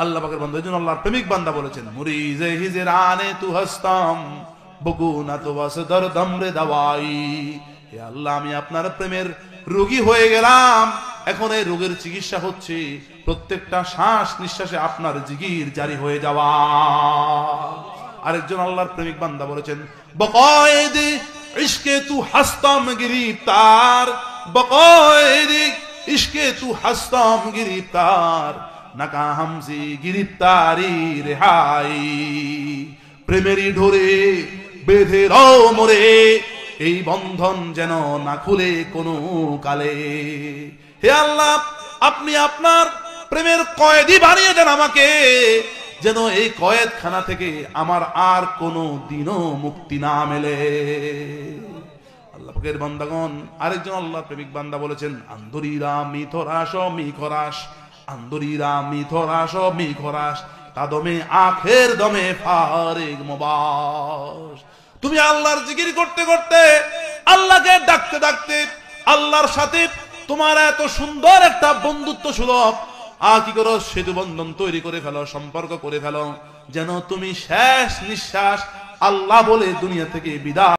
আল্লাহ পাকের বান্দা, এইজন্য আল্লাহর প্রেমিক বান্দা বলেছেন, মুরিজে হিজরানে তু হস্তম বগুনা তো ওয়াসদর দমরে দাওয়াই। হে আল্লাহ, আমি আপনার প্রেমের রোগী হয়ে গেলাম, এখন এই রোগের চিকিৎসা হচ্ছে প্রত্যেকটা শ্বাস নিঃশ্বাসে আপনার জিগির জারি হয়ে যাওয়া। আরেকজন আল্লাহর প্রেমিক বান্দা বলেছেন, বকয়েদে ইশকে তু হস্তম গিরিফতার, বকয়েদে ইশকে তু হস্তম গিরিফতার, নাকা হামসি গিরিফতারি রেহাই। প্রেমেরই ঢোরে বেঁধে রও মোরে, এই বন্ধন যেন না খুলে কোনো কালে। হে আল্লাহ, আপনি আপনার প্রেমের কয়েদি বানিয়ে দেন আমাকে, যেন এই কয়েদখানা থেকে আমার আর কোনো দিনও মুক্তি না মেলে। আল্লাহ পাকের বান্দাগণ, আরেকজন আল্লাহ প্রেমিক বান্দা বলেছেন, আন্দরিরা মিথরাস মিখরাস, আন্দরিরা মিথরাস মিখরাস, তাদমে আখের দমে ফারিগ মুবাস। তুমি আল্লাহর জিকির করতে করতে, আল্লাহকে ডাকতে ডাকতে, আল্লাহর সাথে তোমার এত সুন্দর একটা বন্ধুত্ব সুলভ কি করো, সেতু বন্ধন তৈরি করে ফেলো, সম্পর্ক করে ফেলো, যেন তুমি শেষ নিঃশ্বাস আল্লাহ বলে দুনিয়া থেকে বিদায়